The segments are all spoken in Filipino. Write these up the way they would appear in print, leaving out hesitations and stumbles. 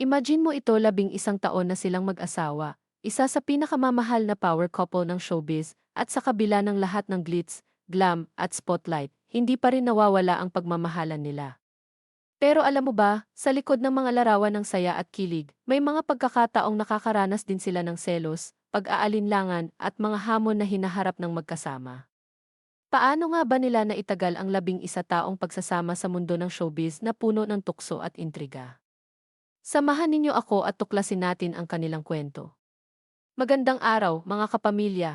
Imagine mo ito 11 taon na silang mag-asawa, isa sa pinakamamahal na power couple ng showbiz, at sa kabila ng lahat ng glitz, glam, at spotlight, hindi pa rin nawawala ang pagmamahalan nila. Pero alam mo ba, sa likod ng mga larawan ng saya at kilig, may mga pagkakataong nakakaranas din sila ng selos, pag-aalinlangan, at mga hamon na hinaharap ng magkasama. Paano nga ba nila naitagal ang 11 taong pagsasama sa mundo ng showbiz na puno ng tukso at intriga? Samahan ninyo ako at tuklasin natin ang kanilang kwento. Magandang araw, mga kapamilya.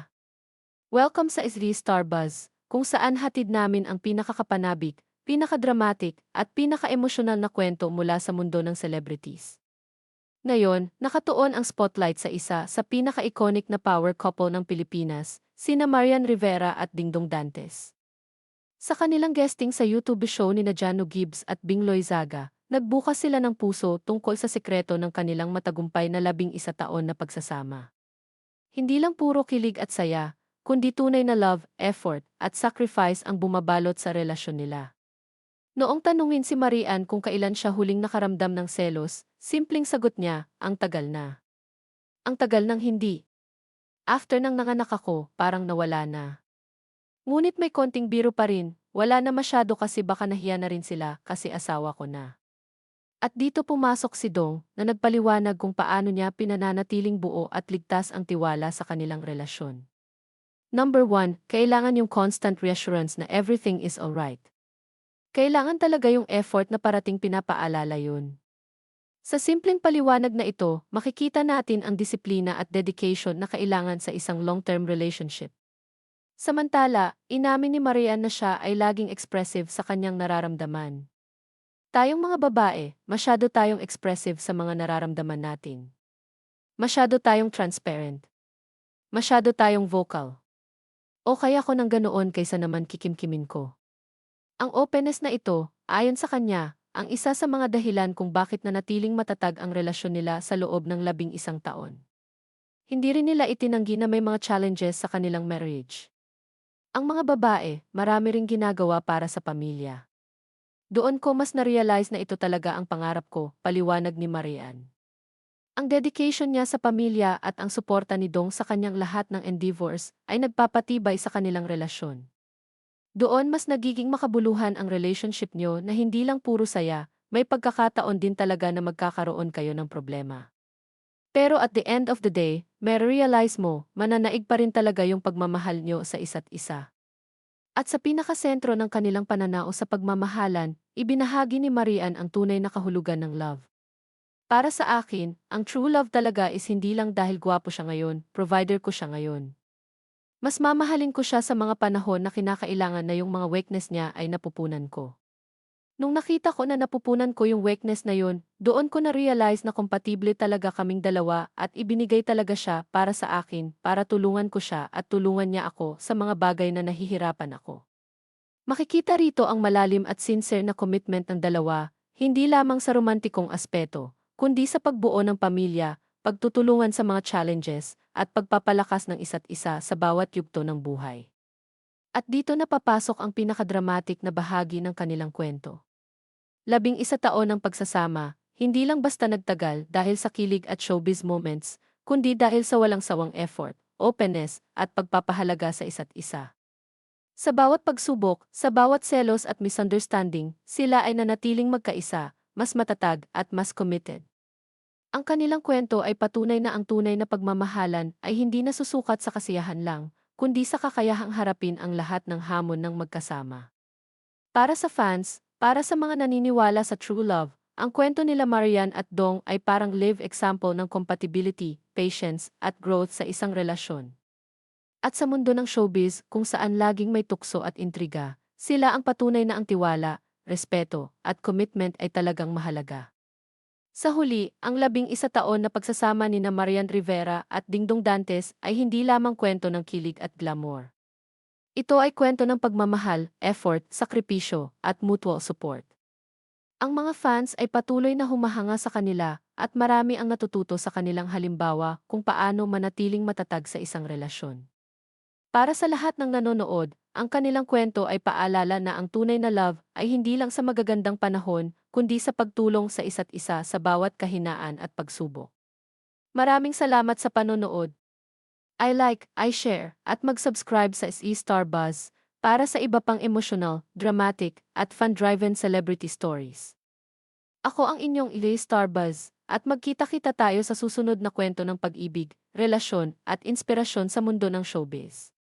Welcome sa Isli Star Buzz, kung saan hatid namin ang pinakakapanabik, pinakadramatic, at pinakaemosyonal na kwento mula sa mundo ng celebrities. Ngayon, nakatuon ang spotlight sa isa sa pinaka-iconic na power couple ng Pilipinas, sina Marian Rivera at Dingdong Dantes. Sa kanilang guesting sa YouTube show ni Jano Gibbs at Bing Loizaga, nagbukas sila ng puso tungkol sa sikreto ng kanilang matagumpay na 11 taon na pagsasama. Hindi lang puro kilig at saya, kundi tunay na love, effort, at sacrifice ang bumabalot sa relasyon nila. Noong tanungin si Marian kung kailan siya huling nakaramdam ng selos, simpleng sagot niya, ang tagal na. Ang tagal ng hindi. After nang nanganak ako, parang nawala na. Ngunit may konting biro pa rin, wala na masyado kasi baka nahiya na rin sila kasi asawa ko na. At dito pumasok si Dong na nagpaliwanag kung paano niya pinananatiling buo at ligtas ang tiwala sa kanilang relasyon. Number 1, kailangan yung constant reassurance na everything is alright. Kailangan talaga yung effort na parating pinapaalala yun. Sa simpleng paliwanag na ito, makikita natin ang disiplina at dedication na kailangan sa isang long-term relationship. Samantala, inamin ni Marian na siya ay laging expressive sa kanyang nararamdaman. Tayong mga babae, masyado tayong expressive sa mga nararamdaman natin. Masyado tayong transparent. Masyado tayong vocal. O kaya ko nang ganoon kaysa naman kikimkimin ko. Ang openness na ito, ayon sa kanya, ang isa sa mga dahilan kung bakit nanatiling matatag ang relasyon nila sa loob ng 11 taon. Hindi rin nila itinanggi na may mga challenges sa kanilang marriage. Ang mga babae, marami ring ginagawa para sa pamilya. Doon ko mas na-realize na ito talaga ang pangarap ko, paliwanag ni Marian. Ang dedication niya sa pamilya at ang suporta ni Dong sa kanyang lahat ng endeavors ay nagpapatibay sa kanilang relasyon. Doon mas nagiging makabuluhan ang relationship niyo na hindi lang puro saya, may pagkakataon din talaga na magkakaroon kayo ng problema. Pero at the end of the day, may realize mo, mananaig pa rin talaga yung pagmamahal niyo sa isa't isa. At sa pinakasentro ng kanilang pananao sa pagmamahalan, ibinahagi ni Marian ang tunay na kahulugan ng love. Para sa akin, ang true love talaga is hindi lang dahil gwapo siya ngayon, provider ko siya ngayon. Mas mamahalin ko siya sa mga panahon na kinakailangan na yung mga weakness niya ay napupunan ko. Nung nakita ko na napupunan ko yung weakness na yun, doon ko na-realize na kompatible talaga kaming dalawa at ibinigay talaga siya para sa akin, para tulungan ko siya at tulungan niya ako sa mga bagay na nahihirapan ako. Makikita rito ang malalim at sincere na commitment ng dalawa, hindi lamang sa romantikong aspeto, kundi sa pagbuo ng pamilya, pagtutulungan sa mga challenges, at pagpapalakas ng isa't isa sa bawat yugto ng buhay. At dito na papasok ang pinakadramatic na bahagi ng kanilang kwento. 11 taon ng pagsasama, hindi lang basta nagtagal dahil sa kilig at showbiz moments, kundi dahil sa walang sawang effort, openness, at pagpapahalaga sa isa't isa. Sa bawat pagsubok, sa bawat selos at misunderstanding, sila ay nanatiling magkaisa, mas matatag at mas committed. Ang kanilang kwento ay patunay na ang tunay na pagmamahalan ay hindi nasusukat sa kasiyahan lang, kundi sa kakayahang harapin ang lahat ng hamon ng magkasama. Para sa fans, para sa mga naniniwala sa true love, ang kwento nila Marian at Dong ay parang live example ng compatibility, patience, at growth sa isang relasyon. At sa mundo ng showbiz, kung saan laging may tukso at intriga, sila ang patunay na ang tiwala, respeto, at commitment ay talagang mahalaga. Sa huli, ang 11 taon na pagsasama ni Marian Rivera at Dingdong Dantes ay hindi lamang kwento ng kilig at glamour. Ito ay kwento ng pagmamahal, effort, sakripisyo, at mutual support. Ang mga fans ay patuloy na humahanga sa kanila at marami ang natututo sa kanilang halimbawa kung paano manatiling matatag sa isang relasyon. Para sa lahat ng nanonood, ang kanilang kwento ay paalala na ang tunay na love ay hindi lang sa magagandang panahon, kundi sa pagtulong sa isa't isa sa bawat kahinaan at pagsubok. Maraming salamat sa panonood. I share, at mag-subscribe sa SE-Star Buzz para sa iba pang emotional, dramatic, at fun-driven celebrity stories. Ako ang inyong SE-Star Buzz, at magkita-kita tayo sa susunod na kwento ng pag-ibig, relasyon, at inspirasyon sa mundo ng showbiz.